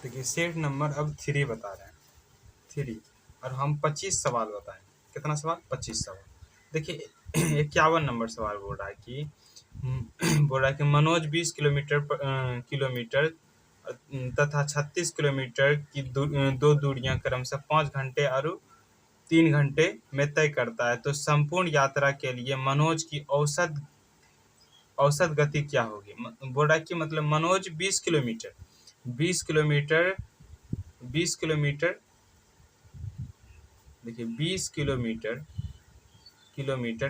देखिए set number अब 3 बता रहे हैं, 3 और हम 25 सवाल बताएं। कितना सवाल? 25 सवाल। देखिए 51 नंबर सवाल बोल रहा है कि मनोज 20 किलोमीटर तथा 36 किलोमीटर की दो दूरियां क्रमशः 5 घंटे और 3 घंटे में तय करता है, तो संपूर्ण यात्रा के लिए मनोज की औसत गति क्या होगी? बोल रहा है कि मतलब मनोज 20 किलोमीटर देखिए 20 किलोमीटर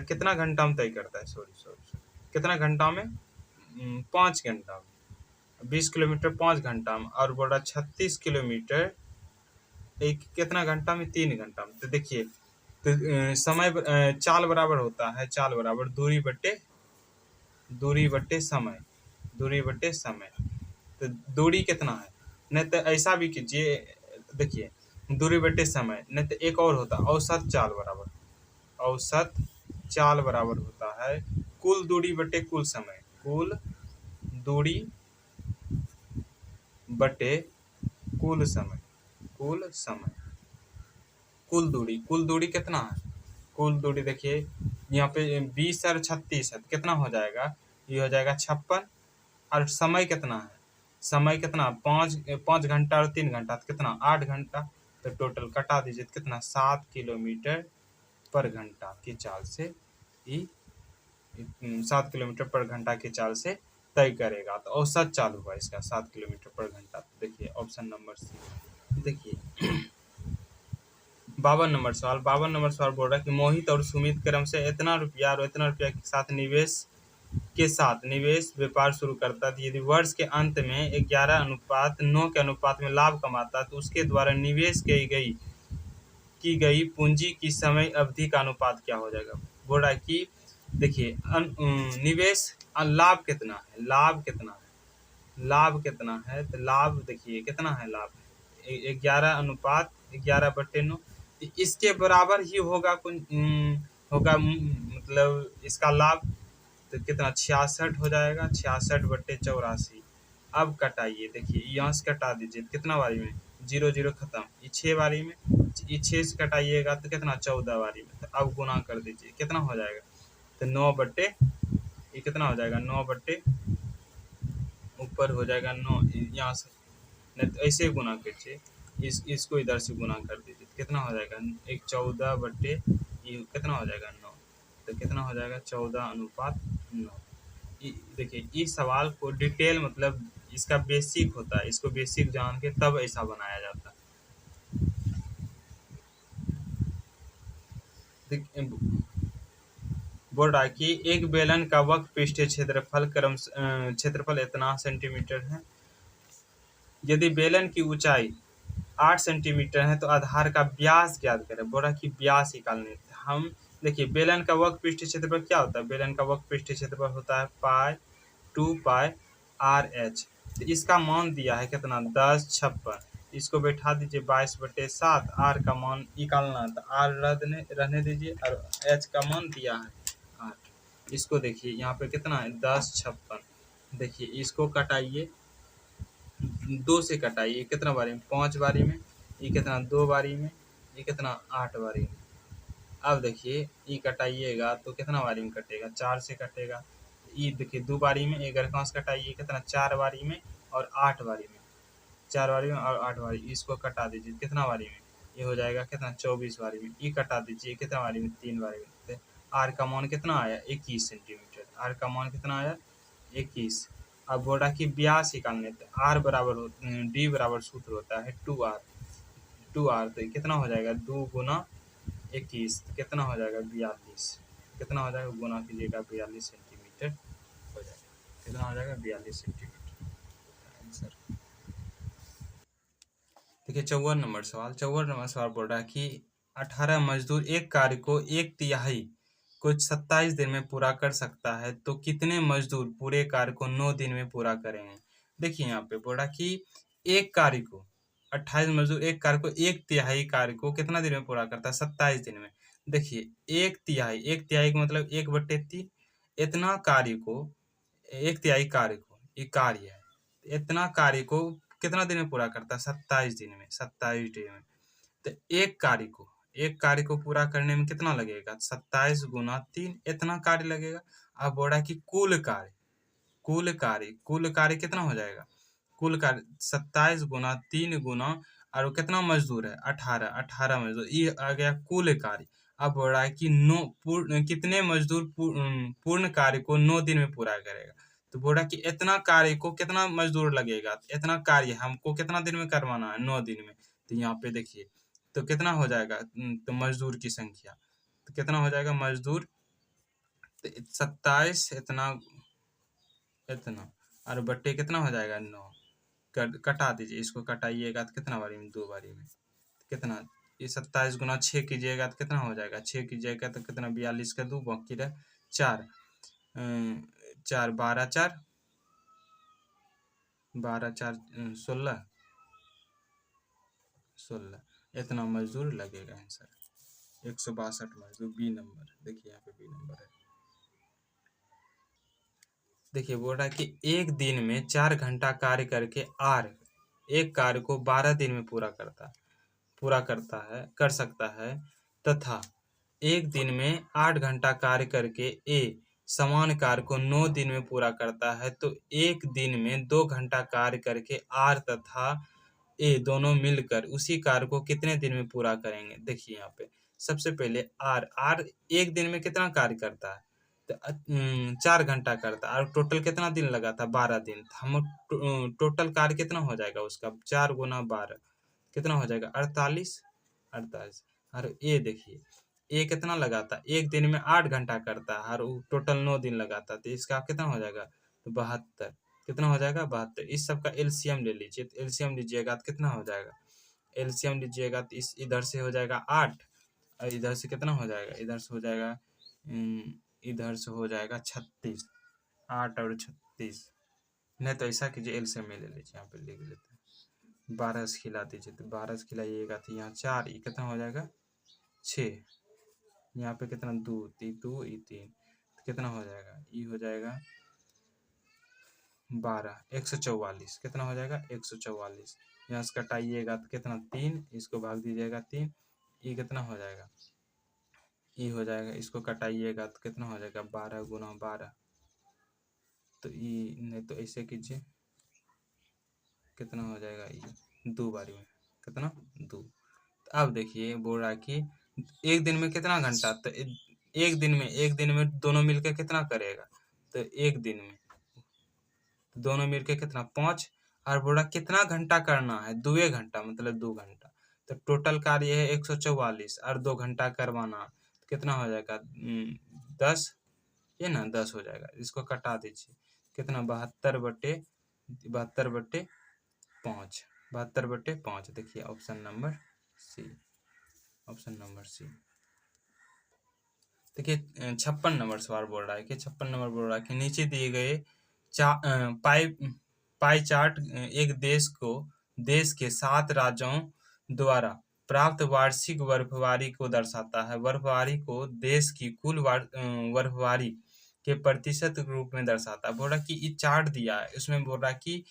कितना घंटा में तय करता है? सॉरी कितना घंटा में? 5 घंटा में। 20 किलोमीटर 5 घंटा में, और बोल रहा 36 किलोमीटर एक कितना घंटा में? 3 घंटा में। तो देखिए तो चाल बराबर होता है, चाल बराबर दूरी बट्टे समय। तो दूरी कितना है? नहीं तो ऐसा भी कीजिए, देखिए दूरी बट्टे समय, नहीं तो एक और होता औसत चाल बराबर होता है कुल दूरी बट्टे कुल समय। कुल दूरी बट्टे कुल समय। कुल दूरी कितना है? कुल दूरी देखिए यहाँ पे 20 और 36 है, तो कितना हो जाएगा? ये हो जाएगा 56। और समय कितना है? समय कितना? 5 घंटा और 3 घंटा, तो कितना? 8 घंटा। तो टोटल कटा दीजिए, तो कितना? 7 किलोमीटर पर घंटा की चाल से 7 किलोमीटर पर घंटा की चाल से तय करेगा। तो औसत चाल हुआ इसका 7 किलोमीटर पर घंटा। देखिए ऑप्शन नंबर सी। देखिए 52 नंबर सवाल बोल रहा है कि मोहित और सुमित क्रम से इतना रुपया और इतना रुपया के साथ निवेश व्यापार शुरू करता है। यदि वर्ष के अंत में 11:9 के अनुपात में लाभ कमाता, तो उसके द्वारा निवेश की गई पूंजी की समय अवधि का अनुपात क्या हो जाएगा? बोल रहा है कि देखिए निवेश लाभ कितना है? तो लाभ देखिए कितना है? लाभ 11:11/9। इसके बराबर ही होगा मतलब इसका लाभ। तो कितना? 66 हो जाएगा, 66/84। अब कटाइए, देखिए यहाँ से कटा दीजिए, कितना बारी में? 0 0 खत्म। ये 6 बारी में, ये 6 से कटाइएगा तो कितना? 14 बारी में। तो अब गुना कर दीजिए, कितना हो जाएगा? तो 9 बट्टे ये कितना हो जाएगा? 9 बट्टे ऊपर हो जाएगा 9, यहाँ से नहीं तो ऐसे गुना कीजिए, इसको इधर से गुना कर दीजिए, तो कितना हो जाएगा? 14 बट्टे ये कितना हो जाएगा? 9। तो कितना हो जाएगा? 14:9। देखिए इस सवाल को डिटेल मतलब इसका बेसिक होता है, इसको बेसिक जान के तब ऐसा बनाया जाता है। बोल रहा है कि एक बेलन का वक्र पृष्ठीय क्षेत्रफल इतना सेंटीमीटर है। यदि बेलन की ऊंचाई 8 सेंटीमीटर है तो आधार का व्यास ज्ञात करें। बोल रहा है कि व्यास निकालने। हम देखिए बेलन का वक्र पृष्ठीय क्षेत्रफल क्या होता है? बेलन का वक्र पृष्ठीय क्षेत्रफल होता है 2πr/h। तो इसका मान दिया है कितना? 10 56। इसको बैठा दीजिए 22/7। आर का मान निकालना, तो आर रहने दीजिए, और एच का मान दिया है 8। इसको देखिए यहाँ पे कितना है? 10 56। देखिए इसको कटाइए, 2 से कटाइए, कितना बारी में? 5 बारी में। ये कितना? 2 बारी में। ये कितना? 8 बारी में। अब देखिए ये कटाइएगा तो कितना बारी में कटेगा? 4 से कटेगा। ये देखिए 2 बारी में, एक कहाँ से कटाइए? कितना? 4 बारी में और 8 बारी में। 4 बारी में और 8 बारी। इसको कटा दीजिए, कितना बारी में? ये हो जाएगा कितना? 24 बारी में। ये कटा दीजिए, कितना बारी में? 3 बारी में। आर का मान कितना आया? 21 सेंटीमीटर। आर का मान कितना आया? 21। अब बोल रहा कि व्यास निकालने, तो आर बराबर डी बराबर सूत्र होता है 2r। तो कितना हो जाएगा? 2 गुना 21, तो कितना हो जाएगा? 42। कितना हो जाएगा? गुना कीजिएगा, 42 सेंटीमीटर हो जाएगा। कितना हो जाएगा? 42 सेंटीमीटर आंसर। देखिए 54 नंबर सवाल बोल रहा है कि 18 मजदूर एक कार्य को 1/3 कुछ 27 दिन में पूरा कर सकता है, तो कितने मजदूर पूरे कार्य को 9 दिन में पूरा करेंगे? देखिए यहाँ पे बोल रहा कि एक कार्य को 28 मजदूर एक कार्य को 1/3 कार्य को कितना दिन में पूरा करता है? 27 दिन में। देखिए 1/3 का मतलब 1/3। इतना कार्य को 1/3 कार्य को, ये कार्य है, इतना कार्य को कितना दिन में पूरा करता है? 27 दिन में, 27 डे में। तो एक कार्य को पूरा करने में कितना लगेगा? 27 गुना 3 इतना कार्य लगेगा। अब बोल रहा है कि कुल कार्य कितना हो जाएगा? कुल कार्य 27 गुना 3 गुना और कितना मजदूर है? 18 मजदूर, ये आ गया कुल कार्य। अब बोल रहा है कि कितने मजदूर पूर्ण कार्य को 9 दिन में पूरा करेगा। तो बोल रहा है कि इतना कार्य को कितना मजदूर लगेगा, इतना कार्य हमको कितना दिन में करवाना है? 9 दिन में। तो यहाँ पे देखिए तो कितना हो जाएगा? तो मजदूर की संख्या तो कितना हो जाएगा? मजदूर 27 इतना इतना और बट्टे कितना हो जाएगा? 9। कटा दीजिए, इसको कटाइएगा तो कितना बारी में? 2 बारी में। कितना? ये 27 गुना 6 कीजिएगा तो कितना हो जाएगा? 6 कीजिएगा तो कितना? 42 का 2 बाकी रहे 4, 4 12 4 12 4 16 16 इतना मजदूर लगेगा आंसर। 162 मजदूर, बी नंबर। देखिए यहाँ पे बी नंबर है। देखिए बोल रहा है कि एक दिन में 4 घंटा कार्य करके आर एक कार्य को 12 दिन में कर सकता है तथा एक दिन में 8 घंटा कार्य करके ए समान कार्य को 9 दिन में पूरा करता है, तो एक दिन में 2 घंटा कार्य करके आर तथा ए दोनों मिलकर उसी कार्य को कितने दिन में पूरा करेंगे? देखिए यहाँ पे सबसे पहले आर एक दिन में कितना कार्य करता है? तो 4 घंटा करता है और टोटल कितना दिन लगा था? 12 दिन। हम टोटल कार्य कितना हो जाएगा उसका? 4 गुना 12 कितना हो जाएगा? 48। और ए देखिए ए कितना लगाता? एक दिन में 8 घंटा करता है और टोटल 9 दिन लगाता, तो इसका कितना हो जाएगा? तो 72। कितना हो जाएगा? 72। इस सब का एलसीएम ले लीजिए, तो एलसीएम लीजिएगा तो कितना हो जाएगा? एलसीएम लीजिएगा तो इस इधर से हो जाएगा 8 और इधर से कितना हो जाएगा? इधर से हो जाएगा 36। 8 और 36। नहीं तो ऐसा कीजिए, एलसीएम में ले लीजिए, यहाँ पे लिख लेते हैं। 12 से खिला दीजिए, तो 12 से खिलाइएगा तो यहाँ 4, ये कितना हो जाएगा? 6। यहाँ पे कितना? 2 2 3 तो कितना हो जाएगा? ये हो जाएगा 12 144। कितना हो जाएगा? 144। यहाँ से कटाइएगा तो कितना? 3, इसको भाग दीजिएगा 3, ये कितना हो जाएगा? ये हो जाएगा, इसको कटाइएगा तो कितना हो जाएगा? 12 गुना 12। तो ये नहीं तो ऐसे कीजिए, कितना हो जाएगा? ये 2 बारी में कितना? 2। तो अब देखिए बोल रहा है कि एक दिन में कितना घंटा? तो एक दिन में दोनों मिलकर कितना करेगा? तो एक दिन में दोनों मिलकर कितना? 5। और बोल रहा कितना घंटा करना है? 2 घंटा, मतलब 2 घंटा। तो टोटल कार्य है 144 और 2 घंटा करवाना, तो कितना हो जाएगा? 10। ये ना 10 हो जाएगा, इसको कटा दीजिए। कितना? 72/5। 72/5। देखिए option number C. Option number C. देखिए 56 नंबर सवाल बोल रहा है कि 56 नंबर बोल रहा है कि नीचे दिए गए पाई पाई चार्ट एक देश के 7 राज्यों द्वारा प्राप्त वार्षिक बर्फबारी को दर्शाता है। बर्फबारी को देश की कुल बर्फबारी के प्रतिशत के रूप में दर्शाता है। बोल रहा कि ये चार्ट दिया है, उसमें बोल रहा कि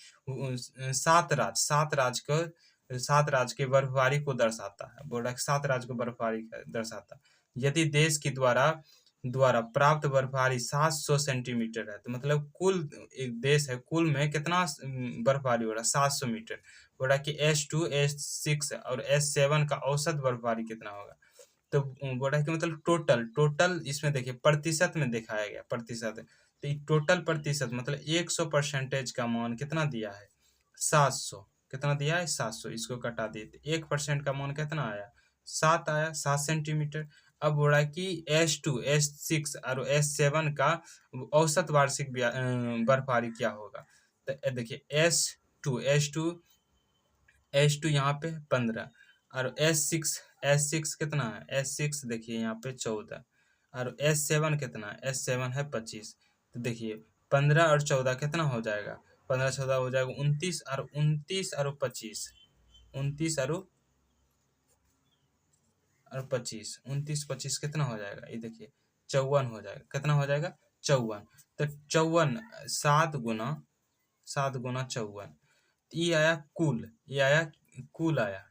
7 राज्य के बर्फबारी को दर्शाता है। बोल रहा है 7 राज्य को बर्फबारी दर्शाता है। यदि देश के द्वारा प्राप्त बर्फबारी 700 सेंटीमीटर है, तो मतलब कुल एक देश है, कुल में कितना बर्फबारी हो रहा है? 700 मीटर। बोल रहा कि S2 S6 और S7 का औसत बर्फबारी कितना होगा? तो बोल रहा है कि मतलब टोटल इसमें देखिए प्रतिशत में दिखाया गया, प्रतिशत। तो ये टोटल प्रतिशत मतलब 100% का मान कितना दिया है? 700। कितना दिया है? 700। इसको कटा दिए तो 1% का मान कितना आया? 7 आया, 7 सेंटीमीटर। अब बोल रहा है कि S2 S6 और S7 का औसत वार्षिक बर्फबारी क्या होगा? तो देखिए एच टू यहाँ पे 15 और एस सिक्स कितना है? S6 देखिए यहाँ पे 14 और S7 कितना है? S7 है 25। तो देखिए 15 और 14 कितना हो जाएगा? 15 14 हो जाएगा 29 और 25। 29 25 कितना हो जाएगा? ये देखिए 54 हो जाएगा। कितना हो जाएगा? 54। तो 54 7 गुना 54 ये आया कुल, ये आया कुल आया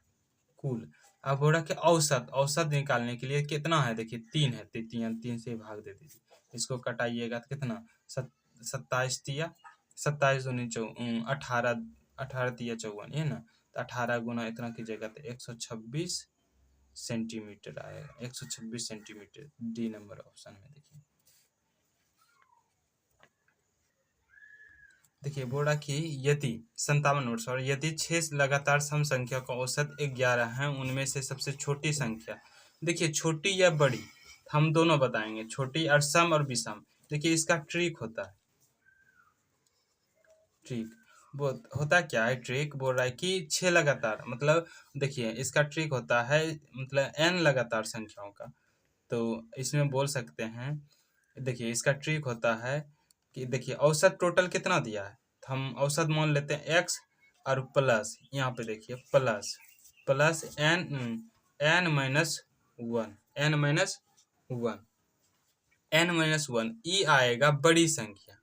कुल। अब हो रहा कि औसत, औसत निकालने के लिए कितना है देखिए 3 है, 3 से भाग दे दीजिए, इसको कटाइएगा तो कितना 27 तिया 27 दूनी 18, 18 तिया 54, ये ना, तो 18 गुना इतना कीजिएगा तो 126 सेंटीमीटर आएगा, 126 सेंटीमीटर, डी नंबर ऑप्शन में। देखिए बोल रहा कि यदि 57 नंबर सवाल, यदि 6 लगातार सम संख्या का औसत 11 है, उनमें से सबसे छोटी संख्या, देखिए छोटी या बड़ी हम दोनों बताएंगे, छोटी और सम और विषम। देखिए इसका ट्रिक होता है, ट्रिक वो होता क्या है, ट्रिक बोल रहा है कि 6 लगातार, मतलब देखिए इसका ट्रिक होता है, मतलब n लगातार संख्याओं का, तो इसमें बोल सकते हैं, देखिए इसका ट्रिक होता है कि देखिए औसत टोटल कितना दिया है, तो हम औसत मान लेते हैं x, और प्लस यहाँ पे देखिए प्लस प्लस n-1 ई आएगा बड़ी संख्या,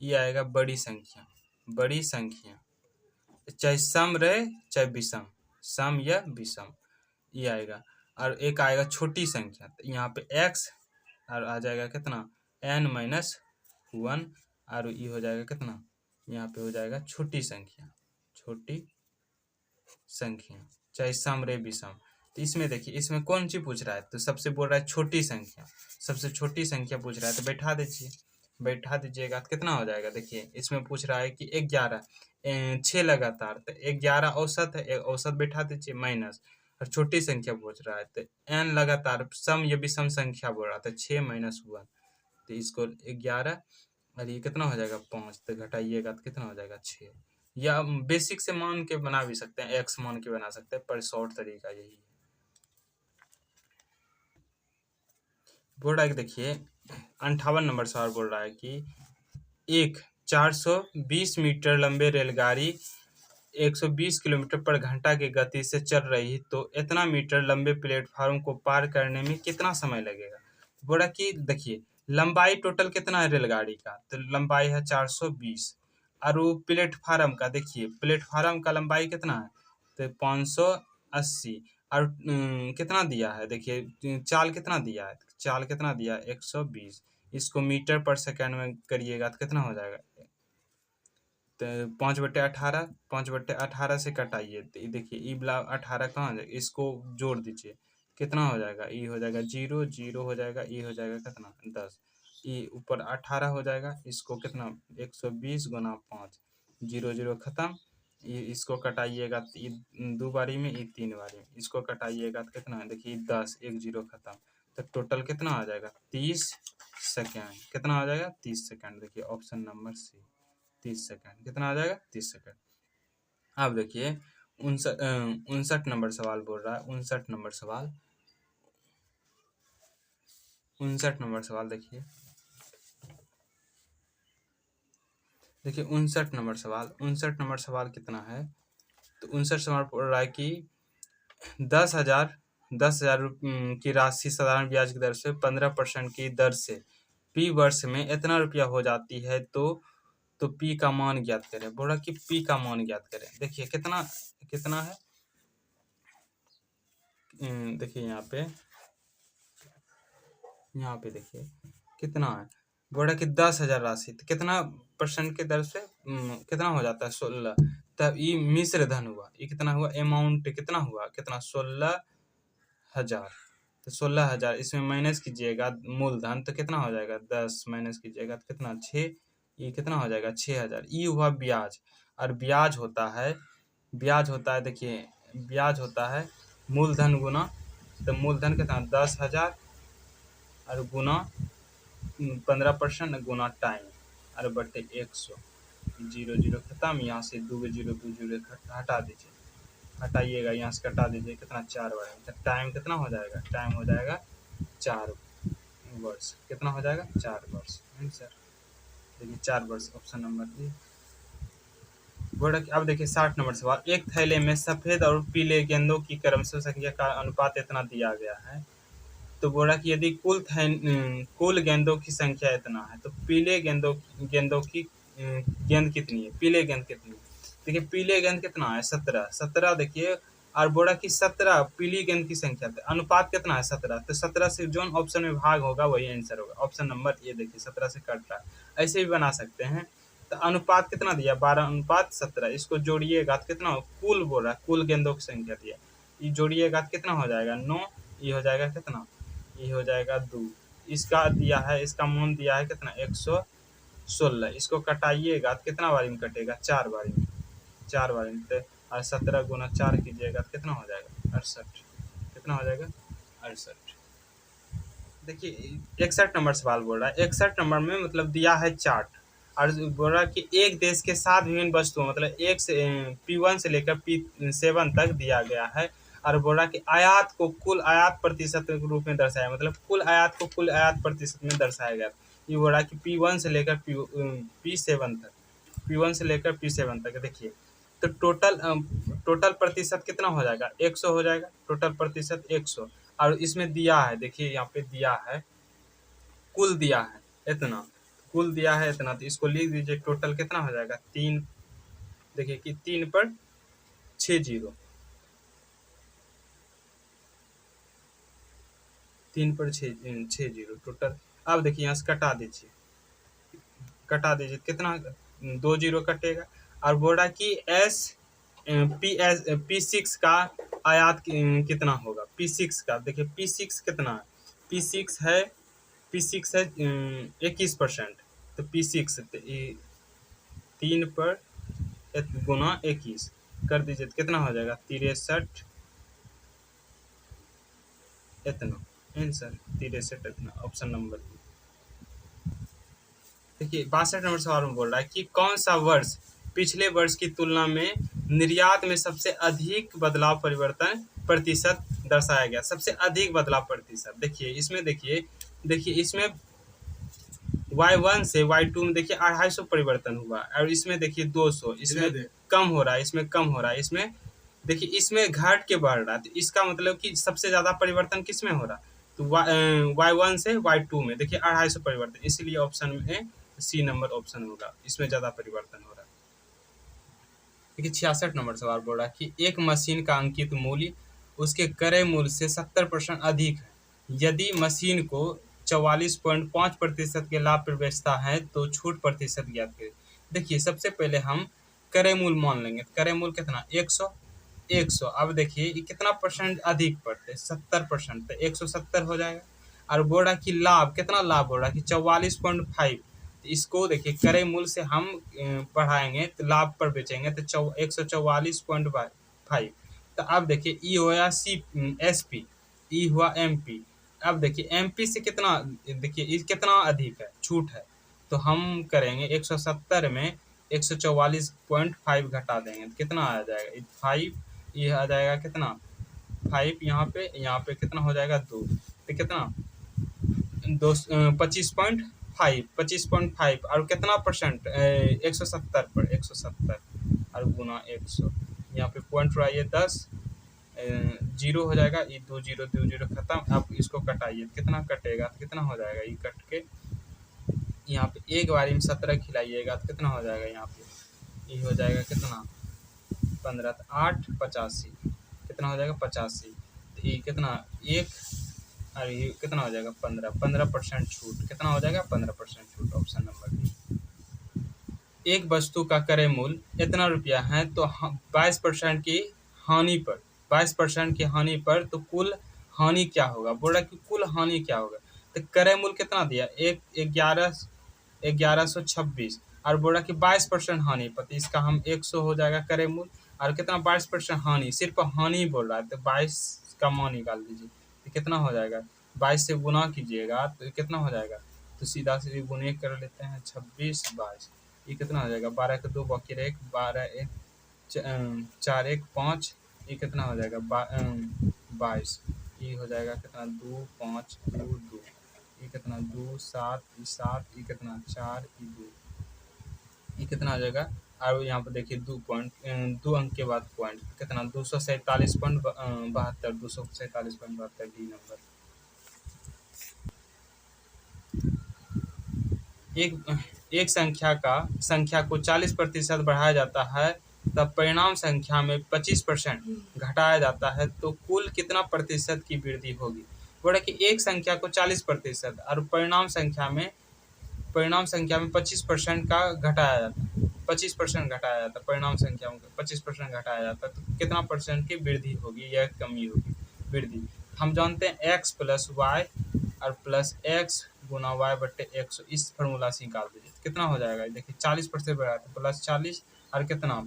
ई आएगा बड़ी संख्या, बड़ी संख्या चाहे सम रहे चाहे विषम, सम या विषम, ये आएगा। और एक आएगा छोटी संख्या, तो यहाँ पे x और आ जाएगा कितना n-1, और ये हो जाएगा कितना, यहाँ पे हो जाएगा छोटी संख्या, छोटी संख्या चाहे सम रे विषम। तो इसमें देखिए इसमें कौन सी पूछ रहा है, तो सबसे बोल रहा है छोटी संख्या, सबसे छोटी संख्या पूछ रहा है, तो बैठा दीजिए, बैठा दीजिएगा तो कितना हो जाएगा, देखिए इसमें पूछ रहा है कि 11 6 लगातार, तो 11 औसत है, औसत बैठा दीजिए माइनस, और छोटी संख्या पूछ रहा है तो n लगातार सम या विषम संख्या बोल रहा था, 6 - 1, तो इसको 11 और ये कितना हो जाएगा 5, तो घटाइएगा तो कितना हो जाएगा 6, या बेसिक से मान के बना भी सकते हैं, x मान के बना सकते हैं, पर शॉर्ट तरीका यही है। बोल रहा है कि देखिए 58 नंबर सवाल बोल रहा है कि एक 420 मीटर लंबे रेलगाड़ी 120 किलोमीटर पर घंटा की गति से चल रही, तो इतना मीटर लंबे प्लेटफार्म को पार करने में कितना समय लगेगा। बोला कि देखिए लंबाई टोटल कितना है रेलगाड़ी का, तो लंबाई है 420, और वो प्लेटफार्म का देखिए, प्लेटफार्म का लंबाई कितना है, तो 580, और कितना दिया है देखिए, चाल कितना दिया है, चाल कितना दिया है 120, इसको मीटर पर सेकंड में करिएगा तो कितना हो जाएगा, तो 5/18, 5/18 से कटाइए, तो देखिए ई वाला 18 कहाँ जाएगा, इसको जोड़ दीजिए, कितना हो जाएगा, ई हो जाएगा 0, 0 हो जाएगा, ई हो जाएगा कितना 10, ई ऊपर 18 हो जाएगा, इसको कितना 120 गुना 5, 0 0 खत्म, इसको कटाइएगा तो ई 2 बारी में, ई 3 बारी में, इसको कटाइएगा तो कितना है देखिए 10, 1 0 खत्म, तो टोटल कितना आ जाएगा 30 सेकेंड, कितना आ जाएगा 30 सेकेंड, देखिए ऑप्शन नंबर सी 30 सेकेंड, कितना आ जाएगा 30 सेकेंड। अब देखिए 59 नंबर सवाल बोल रहा है, 59 नंबर सवाल, 59 नंबर सवाल देखिए, देखिए 59 नंबर सवाल, 59 नंबर सवाल कितना है, तो 59 सवाल बोल रहा है कि 10,000 की राशि साधारण ब्याज की दर से 15% की दर से पी वर्ष में इतना रुपया हो जाती है, तो पी का मान ज्ञात करें। बोल रहा कि पी का मान ज्ञात करें, देखिए कितना कितना है, देखिए यहाँ पे देखिए कितना है, बोल रहा कि 10,000 राशि, तो कितना परसेंट के दर से कितना हो जाता है 16, तब ये मिश्र धन हुआ, ये कितना हुआ, अमाउंट कितना हुआ, कितना 16,000, तो 16,000 इसमें माइनस कीजिएगा मूलधन, तो कितना हो जाएगा 10, माइनस कीजिएगा तो कितना 6, ये कितना हो जाएगा 6,000, ये हुआ ब्याज। और ब्याज होता है देखिए, ब्याज होता है मूलधन गुना, तो मूलधन कितना 10,000 और गुना 15% गुना टाइम, और बटे 100, 0 0 खत्म, यहाँ से 2 0 2 0 हटा दीजिए, हटाइएगा यहाँ से कटा दीजिए, कितना 4 बार, तो टाइम कितना हो जाएगा, टाइम हो जाएगा 4 वर्ष, कितना हो जाएगा 4 वर्ष, है सर, देखिए 4 वर्ष ऑप्शन नंबर ए। अब देखिए 60 नंबर सवाल, एक थैले में सफेद और पीले गेंदों की क्रमशः संख्या का अनुपात इतना दिया गया है, तो बोला कि यदि कुल गेंदों की संख्या इतना है, तो पीले गेंदों की गेंद कितनी है, पीले गेंद कितनी है, देखिए पीले गेंद कितना है 17, 17 देखिए, और बोरा की 17 पीली गेंद की संख्या, तो अनुपात कितना है 17, तो 17 से जो ऑप्शन में भाग होगा वही आंसर होगा। ऑप्शन नंबर ए देखिए 17 से कट रहा है। ऐसे भी बना सकते हैं। तो अनुपात कितना दिया 12:17, इसको जोड़िएगा तो कितना हो, कुल बोल रहा है, कुल गेंदों की संख्या दिया, ये जोड़िएगा तो कितना हो जाएगा 9, ये हो जाएगा कितना, ये हो जाएगा 2। इसका दिया है, इसका मान दिया है कितना 116, इसको कटाइएगा तो कितना बारी में कटेगा 4 बारी में, 4 बारी में। तो और 17 गुना 4 कीजिएगा तो कितना हो जाएगा 68, कितना हो जाएगा 68। देखिए 61 नंबर सवाल बोल रहा है, 61 नंबर में मतलब दिया है चार्ट, और बोल रहा है कि एक देश के 7 विभिन्न वस्तुओं, मतलब एक से P1 से लेकर P7 तक दिया गया है, और बोल रहा है कि आयात को कुल आयात प्रतिशत के रूप में दर्शाया, मतलब कुल आयात को कुल आयात प्रतिशत में दर्शाया गया। ये बोल रहा है कि P1 से लेकर P7 तक, P1 से लेकर P7 तक देखिए, तो टोटल प्रतिशत कितना हो जाएगा 100 हो जाएगा, टोटल प्रतिशत 100। और इसमें दिया है, देखिए यहाँ पे दिया है, कुल दिया है इतना, कुल दिया है इतना, तो इसको लिख दीजिए, टोटल कितना हो जाएगा 3, देखिए कि 3 पर 6 जीरो, 3 पर 6 जीरो टोटल। अब देखिए यहाँ से कटा दीजिए, कटा दीजिए कितना, 2 जीरो कटेगा। और बोला कि P6 का आयात कितना होगा, P6 का देखिए P6 कितना है, P6 है, P6 है 21%, तो P6 3 पर गुना 21 कर दीजिए तो कितना हो जाएगा 63, इतना आंसर 63 इतना, ऑप्शन नंबर। देखिए 62 नंबर सवाल में बोल रहा है कि कौन सा वर्ष पिछले वर्ष की तुलना में निर्यात में सबसे अधिक बदलाव परिवर्तन प्रतिशत दर्शाया गया, सबसे अधिक बदलाव प्रतिशत। देखिए इसमें, देखिए इसमें Y1 से Y2 में देखिए 250 परिवर्तन हुआ, और इसमें देखिए 200, इसमें कम हो रहा है, इसमें कम हो रहा है, इसमें देखिए इसमें घट के बढ़ रहा है, तो इसका मतलब कि सबसे ज्यादा परिवर्तन किस में हो रहा है, तो Y1 से Y2 में देखिए 250 परिवर्तन, इसलिए ऑप्शन में सी नंबर ऑप्शन होगा, इसमें ज्यादा परिवर्तन हो रहा है। देखिए 66 नंबर सवाल बोल रहा है कि एक मशीन का अंकित मूल्य उसके क्रय मूल्य से 70% अधिक है, यदि मशीन को 44.5% के लाभ पर बेचता है तो छूट प्रतिशत ज्ञात करें। देखिए सबसे पहले हम क्रय मूल्य मान लेंगे, क्रय मूल्य कितना 100, 100। अब देखिए ये कितना परसेंट अधिक पड़ते 70%, तो 170 हो जाएगा। और बोल रहा कि लाभ, कितना लाभ बोल रहा कि 44.5, इसको देखिए क्रय मूल्य से हम बढ़ाएंगे तो लाभ पर बेचेंगे तो 144.5। तो अब देखिए ई हुआ SP, ई हुआ MP। अब देखिए MP से कितना, देखिए ये कितना अधिक है, छूट है, तो हम करेंगे 170 में 144.5 घटा देंगे तो कितना आ जाएगा 5, ये आ जाएगा कितना 5, यहाँ पे कितना हो जाएगा 2, तो कितना 25.5 और कितना परसेंट 170 पर 170 और गुना 100, यहाँ पे पॉइंट रहा ये 10, जीरो हो जाएगा, ये 2 जीरो 2 जीरो खत्म। अब इसको कटाइए कितना कटेगा, तो कितना हो जाएगा, ये कट के यहाँ पे एक बारी में 17 खिलाइएगा तो कितना हो जाएगा, यहाँ पे ये हो जाएगा कितना 15, 8 85, कितना हो जाएगा 85, तो ये कितना 1, और ये कितना हो जाएगा 15% छूट, कितना हो जाएगा 15% छूट, ऑप्शन नंबर डी। एक वस्तु का क्रय मूल्य इतना रुपया है तो 22% की हानि पर, 22% की हानि पर तो कुल हानि क्या होगा, बोल रहा कि कुल हानि क्या होगा, तो क्रय मूल्य कितना दिया 1126, और बोल रहा कि 22% हानि पर, तो इसका हम 100 हो जाएगा क्रय मूल्य, और कितना 22% हानि, सिर्फ हानि बोल रहा है, तो 22 का मान निकाल दीजिए तो कितना हो जाएगा, 22 से गुना कीजिएगा तो कितना हो जाएगा, तो सीधा सीधे गुने कर लेते हैं 26 22, ये कितना हो जाएगा 12 के 2 बाकी रहे 12 1 4 1 5, ये कितना हो जाएगा 22, ये हो जाएगा कितना 2 5 2 2, ये कितना 2 7 7, ये कितना 4 ये 2, ये कितना हो जाएगा। और यहाँ पर देखिए 2 अंक के बाद पॉइंट कितना 247.72, 247.72 डी नंबर। एक संख्या को 40% बढ़ाया जाता है तब परिणाम संख्या में 25% घटाया जाता है तो कुल कितना प्रतिशत की वृद्धि होगी। बोला कि एक संख्या को 40% और परिणाम संख्या में 25% का घटाया जाता है, 25% घटाया जाता है, परिणाम संख्या में 25% घटाया जाता है तो कितना परसेंट की वृद्धि होगी या कमी होगी, वृद्धि। हम जानते हैं x प्लस वाई और प्लस एक्स गुना वाई बट्टे 100, इस फॉर्मूला से निकाल दीजिए कितना हो जाएगा। देखिए 40% बढ़ा तो प्लस 40 और कितना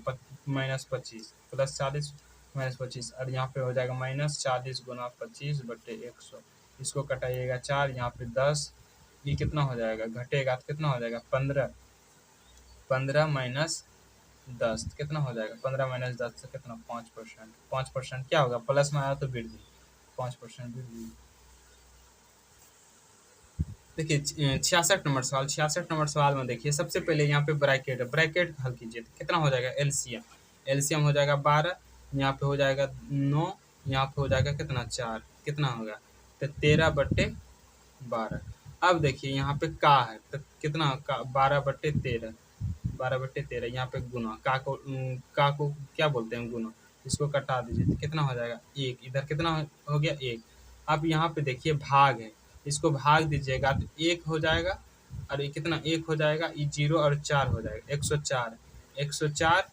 माइनस 25, प्लस 40 माइनस 25 और यहाँ पे हो जाएगा माइनस 40 गुना 25 बट्टे 100, इसको कटाइएगा 4, यहाँ पे 10, ये कितना हो जाएगा घटेगा तो कितना हो जाएगा 15, 15 माइनस 10 कितना हो जाएगा 15 माइनस 10 से कितना 5%, 5% क्या होगा प्लस में आया तो वृद्धि, 5% वृद्धि। देखिए 66 नंबर सवाल, 66 नंबर सवाल में देखिए सबसे पहले यहाँ पे ब्रैकेट है, ब्रैकेट हल कीजिए तो कितना हो जाएगा एलसीएम, एलसीएम हो जाएगा 12, यहाँ पे हो जाएगा 9, यहाँ पे हो जाएगा कितना 4, कितना होगा तो 13/12। अब देखिए यहाँ पे का है तो कितना का 12/13, 12/13 यहाँ पे गुना का को क्या बोलते हैं गुना, इसको कटा दीजिए तो कितना हो जाएगा 1, इधर कितना हो गया 1। अब यहाँ पे देखिए भाग है, इसको भाग दीजिएगा तो 1 हो जाएगा और ये कितना 1 हो जाएगा, ये 0 और 4 हो जाएगा 104, 104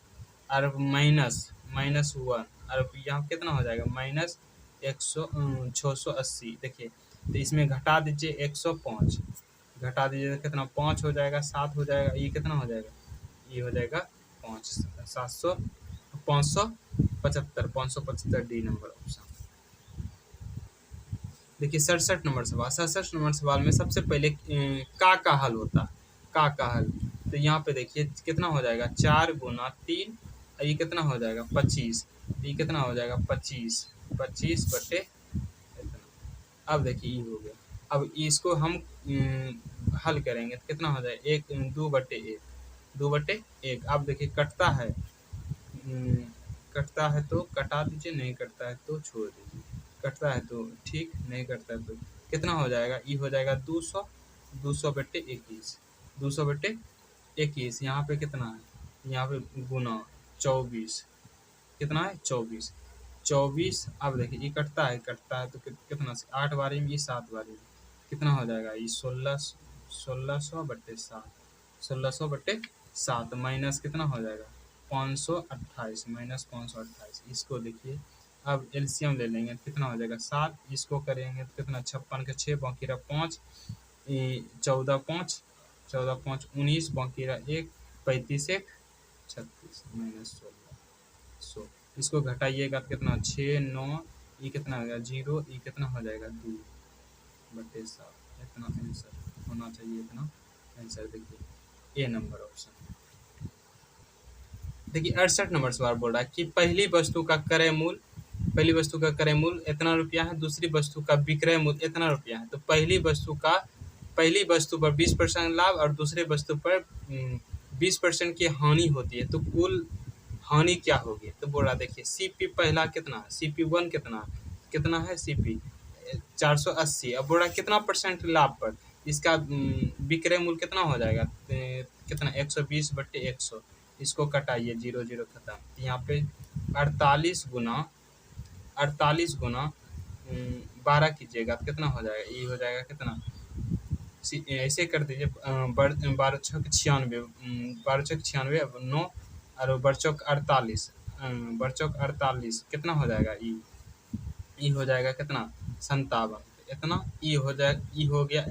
और माइनस 1 और यहाँ कितना हो जाएगा माइनस 680। देखिए तो इसमें घटा दीजिए 105, घटा दीजिए तो कितना 5 हो जाएगा, 7 हो जाएगा, ये कितना हो जाएगा, ये हो जाएगा 5, 700 575, 575 डी नंबर ऑप्शन। देखिए 67 नंबर सवाल, 67 नंबर सवाल में सबसे पहले का हल होता है, का हल तो यहाँ पे देखिए कितना हो जाएगा 4 गुना 3 और ये कितना हो जाएगा 25, ये कितना हो जाएगा 25 बटे इतना। अब देखिए ये हो गया, अब इसको हम हल करेंगे तो कितना हो जाएगा 2/1। अब देखिए कटता है तो कटा दीजिए, नहीं कटता है तो छोड़ दीजिए, कटता है तो ठीक, नहीं कटता है तो कितना हो जाएगा, ये हो जाएगा 200, 200/21, 200/21। यहाँ पे कितना है, यहाँ पे गुना 24, कितना है 24, 24। अब देखिए ये कटता है तो कितना 8 बारी में, ये 7 बारी में कितना हो जाएगा, ये 1600/7, 1600/7 माइनस कितना हो जाएगा 528, माइनस 528। इसको देखिए अब एलसीएम ले लेंगे कितना हो जाएगा 7, इसको करेंगे तो कितना 56 के 6 बाकी रहा 5, 14 5 19 बाकी रहा 1, 35 1 36 माइनस 1600। इसको घटाइएगा तो कितना 6 9, ये कितना हो गया 0, ये कितना हो जाएगा 2/7, इतना आंसर होना चाहिए, इतना आंसर देखिए ए नंबर ऑप्शन। देखिए 68 नंबर सवाल बोल रहा है कि पहली वस्तु का क्रय मूल्य इतना रुपया है, दूसरी वस्तु का विक्रय मूल्य इतना रुपया है, तो पहली वस्तु पर 20% लाभ और दूसरे वस्तु पर 20% की हानि होती है तो कुल हानि क्या होगी। तो बोल रहा देखिए सीपी पहला कितना है, CP1 कितना है CP 480। अब बोल रहा कितना परसेंट लाभ पर, इसका विक्रय मूल्य कितना हो जाएगा कितना 120/100, इसको कटाइए 0 0 खत्म, यहाँ पे 48 गुना 12 कीजिएगा तो कितना हो जाएगा, ये हो जाएगा कितना, ऐसे कर दीजिए 12 छक 96, 12 छक 96 9 और बरचौक 48 कितना हो जाएगा, ई हो जाएगा कितना 57, इतना ई हो गया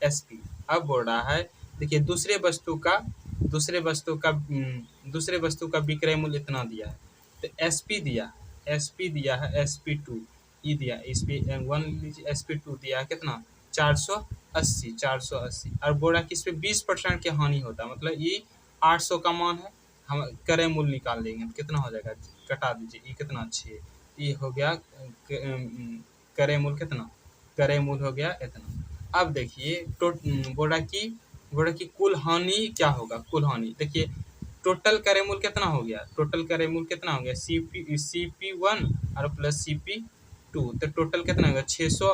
एसपी। अब बोल रहा है देखिए दूसरे वस्तु का विक्रय मूल्य इतना दिया है तो एसपी दिया है SP2, ई दिया SP1 लीजिए, SP2 दिया है कितना 480 और बोल रहा कि इस पे 20% की हानि होता है, मतलब ये 800 का मान है, हम क्रय मूल्य निकाल लेंगे तो कितना हो जाएगा, कटा दीजिए, ये कितना 6, ये हो गया क्रय मूल्य कितना, क्रय मूल्य हो गया इतना। अब देखिए बोल रहा कि कुल हानि क्या होगा, कुल हानि देखिए टोटल क्रय मूल्य कितना हो गया, CP1 और प्लस CP2 तो टोटल कितना होगा 600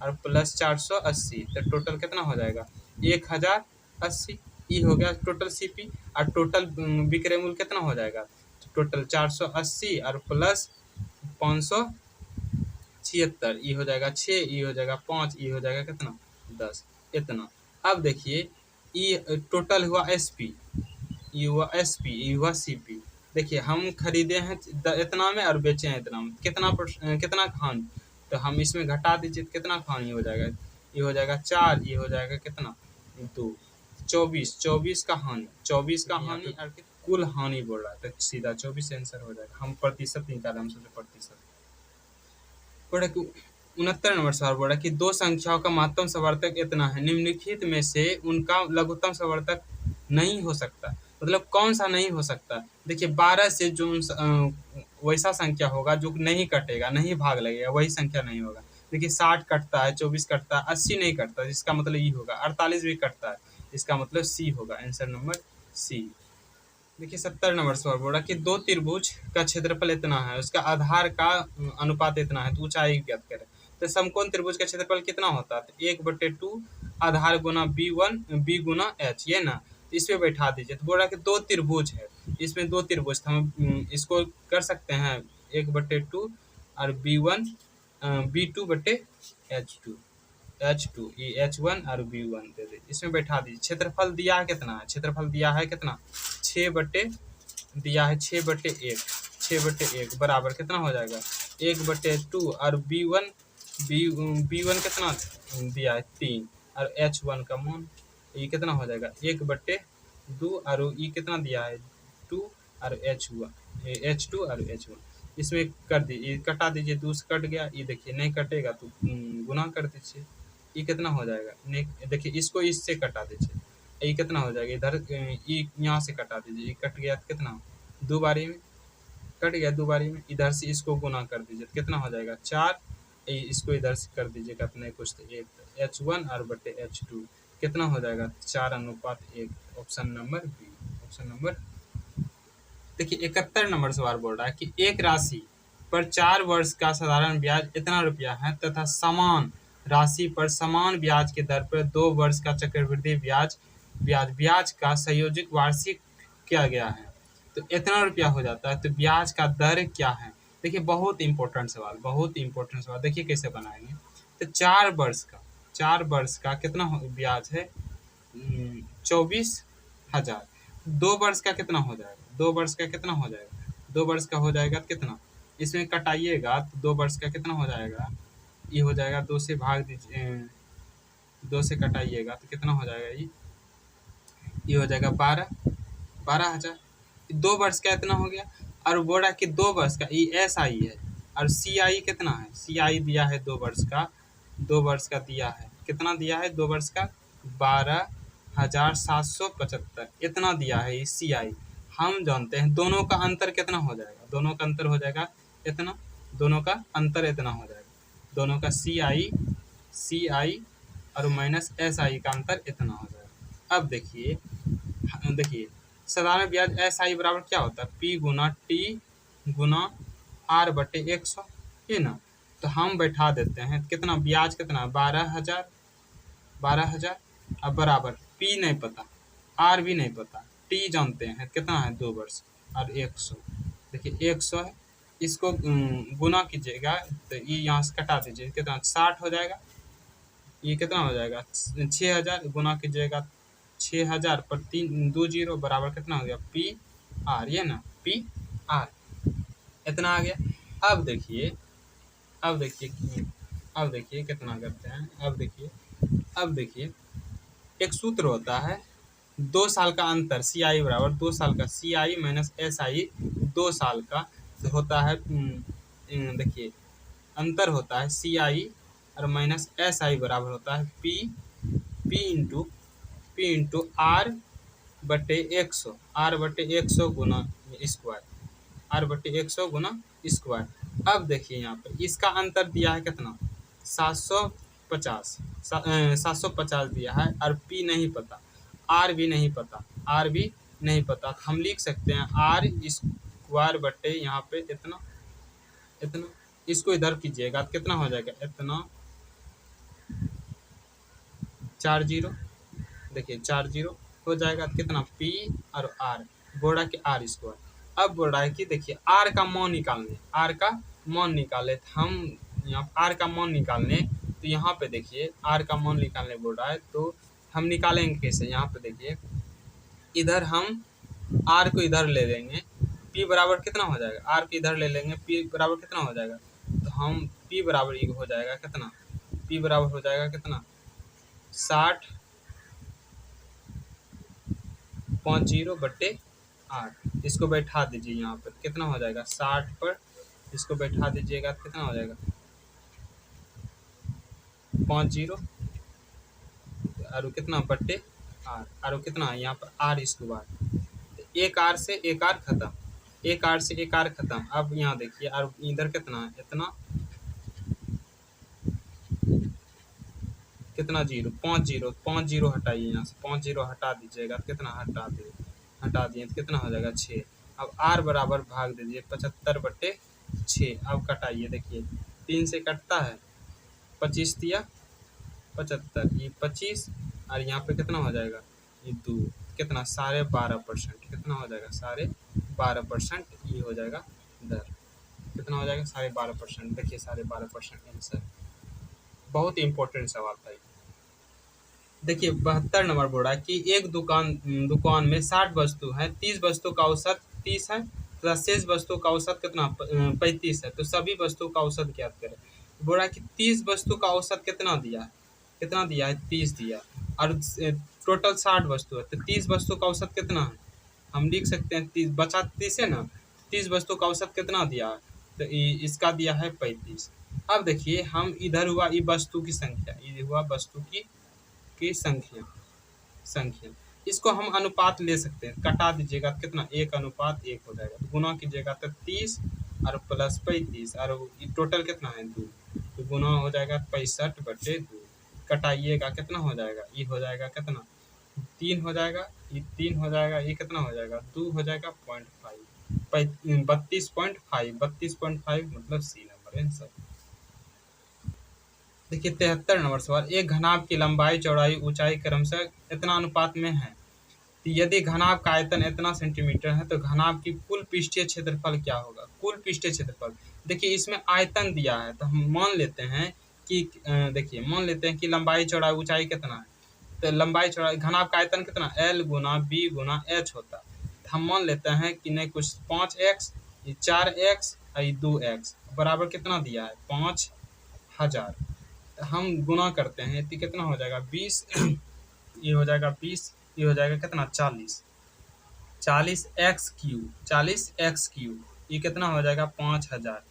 और प्लस 480 तो टोटल कितना हो जाएगा 1080। ई हो गया टोटल सीपी, और टोटल विक्रय मूल्य कितना हो जाएगा, टोटल 480 और प्लस 576, ई हो जाएगा 6, ई हो जाएगा 5, ई हो जाएगा कितना 10, इतना। अब देखिए ई टोटल हुआ एसपी, ई हुआ एसपी, ई हुआ सीपी। देखिए हम खरीदे हैं इतना में और बेचे हैं इतना में, कितना खान, तो हम इसमें घटा दीजिए कितना खान ये हो जाएगा, ये हो जाएगा 4, ये हो जाएगा कितना 2, 24, 24 का हानि, 24 का हानि और कुल हानि बोल रहा है, तो सीधा 24 आंसर हो जाएगा। हम प्रतिशत निकाले, हम सोचे प्रतिशत। बोला कि 69 नंबर सवाल बोला कि दो संख्याओं का महत्तम सवर्तक इतना है, निम्नलिखित में से उनका लघुत्तम सवर्तक नहीं हो सकता, मतलब कौन सा नहीं हो सकता। देखिए 12 से जो वैसा संख्या होगा जो नहीं कटेगा, नहीं भाग लगेगा, वही संख्या नहीं होगा। देखिए 60 कटता है, 24 कटता है, 80 नहीं कटता, जिसका मतलब ई होगा। 48 भी कटता है, इसका मतलब सी होगा, आंसर नंबर सी। देखिए 70 नंबर सवाल बोल रहा कि दो त्रिभुज का क्षेत्रफल इतना है, उसका आधार का अनुपात इतना है, तो ऊंचाई ज्ञात करें। तो समकोण त्रिभुज का क्षेत्रफल कितना होता है, तो 1/2 आधार गुना b गुना h, ये ना, तो इसमें बैठा दीजिए। तो बोल रहा कि दो त्रिभुज है, इसमें दो त्रिभुज, हम इसको कर सकते हैं 1/2 और b2/h2, H2, ये H1 और B1 दे दीजिए, इसमें बैठा दीजिए। क्षेत्रफल दिया है कितना है, क्षेत्रफल दिया है कितना 6/, दिया है 6/1, 6/1 बराबर कितना हो जाएगा 1/2 और B1 कितना दिया है 3, और H1 का मान ये कितना हो जाएगा 1/2 और ये कितना दिया है 2 और H2 और H1, इसमें कर दीजिए, कटा दीजिए, 2 से कट गया, ये देखिए नहीं कटेगा तो गुना कर दीजिए, ये कितना हो जाएगा, नहीं देखिए इसको इससे कटा दीजिए, ये कितना हो जाएगा, इधर ये यहाँ से कटा दीजिए, ये कट गया कितना 2 बारी में कट गया, 2 बारी में, इधर से इसको गुना कर दीजिए, कितना हो जाएगा 4, इसको इधर से कर दीजिएगा, अपने कुछ तो 1 H1 और बटे H2 कितना हो जाएगा 4:1, option number B, option number. देखिए 71 नंबर सवाल बोल रहा है कि एक राशि पर 4 वर्ष का साधारण ब्याज इतना रुपया है तथा समान राशि पर समान ब्याज के दर पर 2 वर्ष का चक्रवृद्धि ब्याज का संयोजित वार्षिक किया गया है, तो इतना रुपया हो जाता है, तो ब्याज का दर क्या है। देखिए बहुत इंपॉर्टेंट सवाल, बहुत इंपॉर्टेंट सवाल। देखिए कैसे बनाएंगे, तो 4 वर्ष का कितना ब्याज है 24,000, 2 वर्ष का कितना हो जाएगा, 2 वर्ष का कितना हो जाएगा, 2 वर्ष का हो जाएगा कितना, इसमें कटाइएगा तो 2 वर्ष का कितना हो जाएगा, ये हो जाएगा 2 से भाग दीजिए, 2 से कटाइएगा तो कितना हो जाएगा, ये हो जाएगा 12,000। 2 वर्ष का इतना हो गया, और बोला कि 2 वर्ष का ये SI है, और CI कितना है, CI दिया है 2 वर्ष का, 2 वर्ष का दिया है, कितना दिया है 2 वर्ष का 12,775, इतना दिया है ये CI। हम जानते हैं दोनों का अंतर कितना हो जाएगा, दोनों का अंतर हो जाएगा इतना, दोनों का अंतर इतना हो जाएगा, दोनों का CI और माइनस SI का अंतर इतना हो जाएगा। अब देखिए साधारण ब्याज SI बराबर क्या होता है, P गुना T गुना R/100, ये ना, तो हम बैठा देते हैं कितना ब्याज कितना 12,000 अब बराबर P नहीं पता, R भी नहीं पता, T जानते हैं कितना है 2 वर्ष और 100, देखिए 100 है, इसको गुना कीजिएगा तो ये यहाँ से कटा दीजिए, कितना 60 हो जाएगा, ये कितना हो जाएगा 6,000 गुना कीजिएगा 6,000 पर 3 2 0 बराबर कितना हो गया PR, ये ना PR इतना आ गया। अब देखिए कितना करते हैं, अब देखिए एक सूत्र होता है 2 साल का अंतर CI बराबर 2 साल का CI माइनस SI, 2 साल का होता है, देखिए अंतर होता है CI और माइनस SI बराबर होता है P इंटू R/100, R/100 गुना स्क्वायर, R/100 गुना स्क्वायर। अब देखिए यहाँ पे इसका अंतर दिया है कितना 750 दिया है, और P नहीं पता, R भी नहीं पता, हम लिख सकते हैं R² यहाँ पे इतना, इसको इधर कीजिएगा तो कितना हो जाएगा इतना 40, देखिए 40 हो जाएगा कितना पी और आर, बोरा के आर स्क्वायर। अब बोल रहा है कि देखिए आर का मान निकालने, आर का मान निकाले तो हम यहाँ आर का मान निकालने, तो यहाँ पे देखिए आर का मान निकालने बोल रहा है, तो हम निकालेंगे कैसे। यहाँ पे देखिए इधर हम आर को इधर ले लेंगे, पी बराबर कितना हो जाएगा, आर को इधर ले लेंगे, पी बराबर कितना हो जाएगा, तो हम पी बराबर हो जाएगा कितना, पी बराबर हो जाएगा कितना 60.0/8। इसको बैठा दीजिए यहाँ पर कितना हो जाएगा 60 पर, इसको बैठा दीजिएगा कितना हो जाएगा 50 और कितना बट्टे आर, और कितना यहाँ पर आर स्क्वायर, एक आर से एक आर खत्म, एक आर से एक आर खत्म। अब यहाँ देखिए और इधर कितना है, इतना कितना जीरो, 5 जीरो हटाइए यहाँ से, 5 जीरो हटा दीजिएगा कितना हटा दिए तो कितना हो जाएगा 6। अब आर बराबर भाग दीजिए 75/6। अब कटाइए देखिए 3 से कटता है, 25 दिया 75, ये 25 और यहाँ पे कितना हो जाएगा ये 2, कितना 12.5%, कितना हो जाएगा 12.5%, ये हो जाएगा दर, कितना हो जाएगा 12.5%। देखिए 12.5% आंसर, बहुत ही इंपॉर्टेंट सवाल था। देखिए 72 नंबर बोल रहा है कि एक दुकान में 60 वस्तु है, 30 वस्तु का औसत 30 है तथा शेष वस्तु का औसत कितना 35 है, तो सभी वस्तु का औसत ज्ञात करें। बोल रहा है कि 30 वस्तु का औसत कितना दिया है, कितना दिया है 30 दिया, और टोटल 60 वस्तु है, तो 30 वस्तु का औसत कितना है, हम लिख सकते हैं 30 बचा 30 है ना, 30 वस्तु का औसत कितना दिया है, तो इसका दिया है 35। अब देखिए हम इधर हुआ ये वस्तु की संख्या, ये हुआ वस्तु की संख्या, इसको हम अनुपात ले सकते हैं, कटा दीजिएगा कितना 1:1 हो जाएगा, तो गुना कीजिएगा तो 30 और प्लस 35 और टोटल कितना है 2, तो गुना हो जाएगा 65/2, कटाइएगा कितना हो जाएगा, ये हो जाएगा कितना 3 हो जाएगा, ये 3 हो जाएगा, ये कितना हो जाएगा 2 हो जाएगा 0.5, 32.5 मतलब सी नंबर आंसर। देखिए 73 नंबर सवाल, एक घनाभ की लंबाई चौड़ाई ऊंचाई क्रमशः इतना अनुपात में है, तो यदि घनाभ का आयतन इतना सेंटीमीटर है तो घनाभ की कुल पृष्ठीय क्षेत्रफल क्या होगा। कुल पृष्ठीय क्षेत्रफल, देखिए इसमें आयतन दिया है तो हम मान लेते हैं कि देखिए मान लेते हैं कि लंबाई चौड़ाई ऊंचाई कितना है, तो लंबाई चौड़ाई घनाभ का आयतन कितना L गुना B गुना H होता है, तो हम मान लेते हैं कि नहीं कुछ 5x, ये 4x और ये 2x बराबर कितना दिया है 5000, हम गुना करते हैं तो कितना हो जाएगा 20 ये हो जाएगा 20, ये हो जाएगा कितना 40x3, ये कितना हो जाएगा 5000,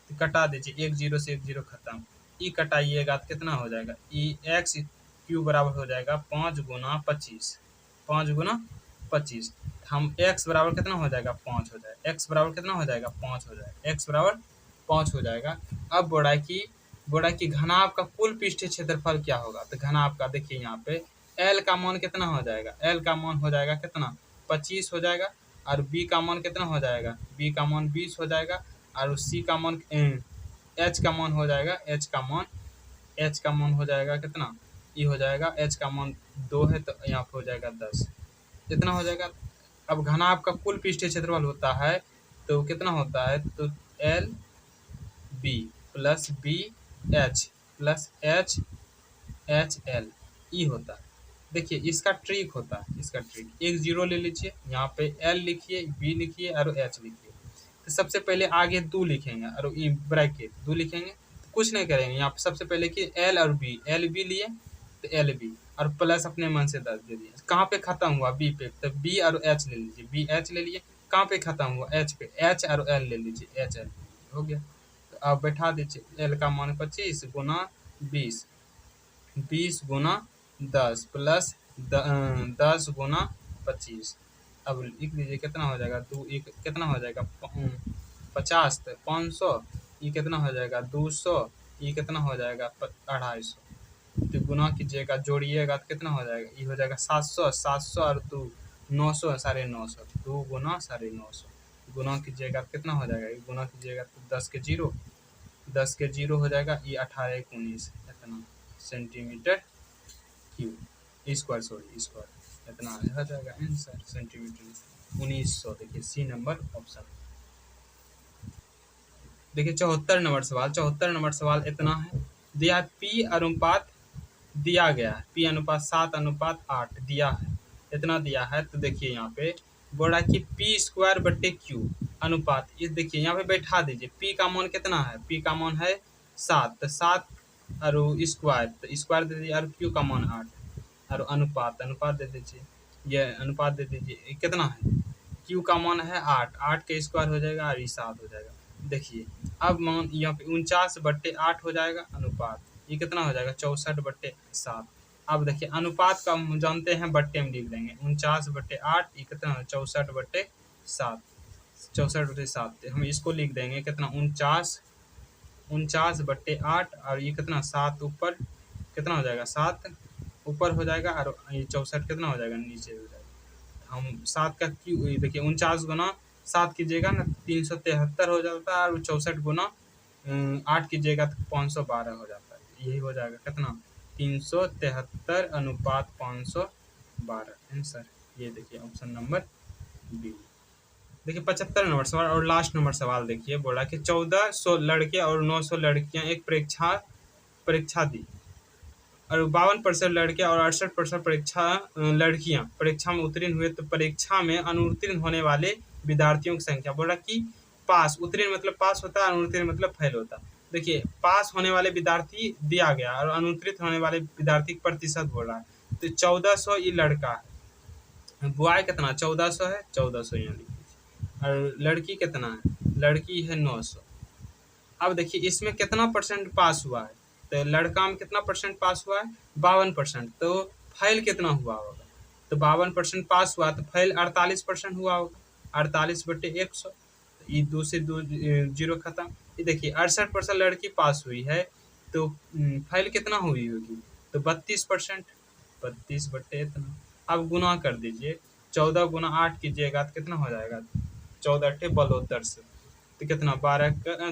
तो कटा दीजिए 1 0 से 1 0 खत्म, ये कटाइएगा तो कितना हो जाएगा ये x³ बराबर हो जाएगा 5 गुना 25, 5 गुना 25, हम x बराबर कितना हो जाएगा 5 हो जाएगा, x बराबर कितना हो जाएगा 5 हो जाएगा, x बराबर 5 हो जाएगा। अब बोला कि घनाभ का कुल पृष्ठीय क्षेत्रफल क्या होगा, तो घनाभ का देखिए यहाँ पे L का मान कितना हो जाएगा, L का मान हो जाएगा कितना 25 हो जाएगा, और B का मान कितना हो जाएगा, B का मान 20 हो जाएगा, और C का मान H का मान हो जाएगा, H का मान हो जाएगा कितना, ये हो जाएगा H का मान 2 है तो यहाँ पे हो जाएगा 10, इतना हो जाएगा। अब घनाभ का कुल पृष्ठीय क्षेत्रफल होता है तो कितना होता है, तो L B plus B H plus H L ई होता है। देखिए इसका ट्रिक होता है, इसका ट्रिक एक जीरो ले लीजिए, यहाँ पे L लिखिए, B लिखिए और H लिखिए, तो सबसे पहले आगे 2 लिखेंगे और ये ब्रैकेट 2 लिखेंगे, तो कुछ नहीं करेंगे, यहाँ पे सबसे पहले कि L और B, L B लिए तो L B और प्लस अपने मन से 10 दे दिए, कहाँ पे खत्म हुआ B पे, तो B और H ले लीजिए, B H ले लिए, कहाँ पे खत्म हुआ H पे, H और L ले लीजिए, H L हो गया। तो अब बैठा दीजिए L का मान 25 गुना 20, 20 गुना 10 प्लस 10 गुना 25, अब लिख लीजिए कितना हो जाएगा, कितना हो जाएगा 50, 500, ये कितना हो जाएगा 200, ये कितना हो जाएगा 250, तो गुना कीजिएगा जोड़िएगा तो कितना हो जाएगा, ये हो जाएगा 700, 700 और 2 900, 950, 2 गुना 950, गुना कीजिएगा तो कितना हो जाएगा, ये गुना कीजिएगा तो 10 के जीरो हो जाएगा, ये 18 19 इतना सेंटीमीटर क्यूब स्क्वायर, इतना हो जाएगा आंसर सेंटीमीटर 1900। देखिए सी नंबर ऑप्शन। देखिए 74 नंबर सवाल। 74 नंबर सवाल इतना है, दिया पी अनुपात दिया गया है, पी अनुपात 7:8 दिया है, इतना दिया है। तो देखिए यहाँ पे बोल रहा है कि पी स्क्वायर बट्टे क्यू अनुपात, ये देखिए यहाँ पे बैठा दीजिए। पी का मान कितना है, पी का मान है 7, तो 7 और स्क्वायर, तो स्क्वायर दे दीजिए, और क्यू का मान 8 और अनुपात, अनुपात दे दीजिए, ये अनुपात दे दीजिए कितना है, क्यू का मान है 8, 8 के स्क्वायर हो जाएगा और ये 7 हो जाएगा। देखिए अब मान यहाँ पे 49/8 हो जाएगा अनुपात, ये कितना हो जाएगा 64/7। अब देखिए अनुपात का हम जानते हैं, बट्टे में लिख देंगे 49/8, ये कितना है 64/7, 64/7 हम इसको लिख देंगे कितना 49/8 और ये कितना 7 ऊपर कितना हो जाएगा 7 ऊपर हो जाएगा और ये 64 कितना हो जाएगा नीचे हो जाएगा। हम 7 का क्यू देखिए 49 गुना 7 कीजिएगा ना 373 हो जाता है, और 64 गुना 8 कीजिएगा तो 512 हो जाता है। यही हो जाएगा कितना 373/512 आंसर। ये देखिए ऑप्शन नंबर बी। देखिए 75 नंबर सवाल और लास्ट नंबर सवाल देखिए, बोला कि 1400 लड़के और 900 लड़कियां एक परीक्षा दी, और 52% लड़के और 68% लड़कियां परीक्षा में उत्तीर्ण हुए, तो परीक्षा में अनुत्तीर्ण होने वाले विद्यार्थियों की संख्या। बोला कि पास, उत्तीर्ण मतलब पास होता है, अनुत्तीर्ण मतलब फेल होता है। देखिए पास होने वाले विद्यार्थी दिया गया और अनुत्तीर्ण होने वाले विद्यार्थी प्रतिशत बोला है, तो 1400 ये लड़का है, बॉय कितना 1400 है, 1400 यहाँ लिख दीजिए, और लड़की कितना है, लड़की है 900। अब देखिए इसमें कितना परसेंट पास हुआ है, तो लड़का में कितना परसेंट पास हुआ है 52%, तो फेल कितना हुआ होगा, तो 52% पास हुआ, तो फेल 48% हुआ होगा, 48/100, ये 2 से 2 जीरो खत्म। ये देखिए 68% लड़की पास हुई है, तो फेल कितना हुई होगी, तो 32%, 32 इतना। अब गुना कर दीजिए, 14 गुना 8 कीजिएगा तो कितना हो जाएगा 14 × 72 से, तो कितना 12 का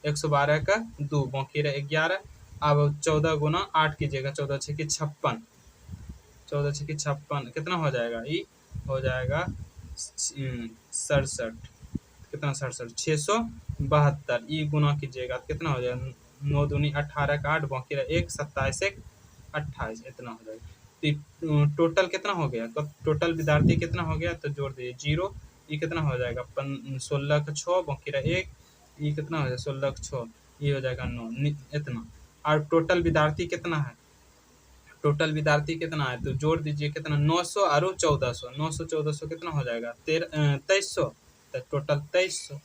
112 का 2 बाकी रहे 11। अब 14 गुना 8 कीजिएगा, 14 × 6 = 56, 14 × 6 = 56 कितना हो जाएगा, ये हो जाएगा 67, कितना 67 672, ये गुना कीजिएगा तो कितना हो जाएगा 9 दूनी 18 का 8 बाकी रहे 1 27 1 28, इतना हो जाएगा। तो टोटल कितना हो गया, तो टोटल विद्यार्थी कितना हो गया, तो जोड़ दीजिए 0, ये कितना हो जाएगा 16 का 6 बाकी रहे 1, ये कितना हो जाएगा 16 का 6, ये हो जाएगा 9 इतना। और टोटल विद्यार्थी कितना है, टोटल विद्यार्थी कितना है, तो जोड़ दीजिए कितना 900 और 1400, 900 1400 कितना हो जाएगा 2300, तो टोटल 2300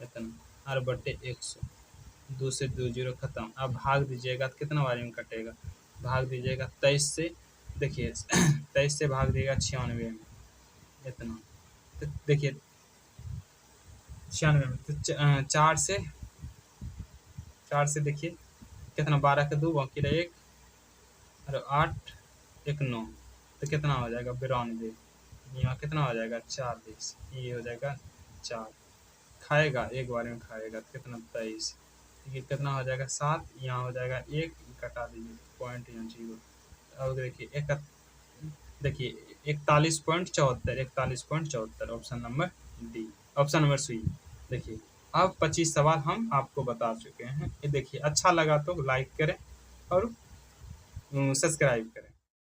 इतना, और बट्टे 100, 2 से 2 जीरो खत्म। अब भाग दीजिएगा तो कितना बारी में कटेगा, भाग दीजिएगा 23 से, देखिए 23 से भाग दिएगा 96 में इतना, तो देखिए 96 में, तो 4 से देखिए कितना 12 का 2 बाकी रहे 1 और 8 1 9, तो कितना हो जाएगा 92, यहाँ कितना हो जाएगा 4 20, ये हो जाएगा 4, खाएगा एक बार में खाएगा तो कितना 23, ये कितना हो जाएगा 7, यहाँ हो जाएगा 1 कटा दीजिए पॉइंट यहाँ 0। अब देखिए 41.74 option number D, option number C. देखिए अब 25 सवाल हम आपको बता चुके हैं। ये देखिए अच्छा लगा तो लाइक करें और सब्सक्राइब करें।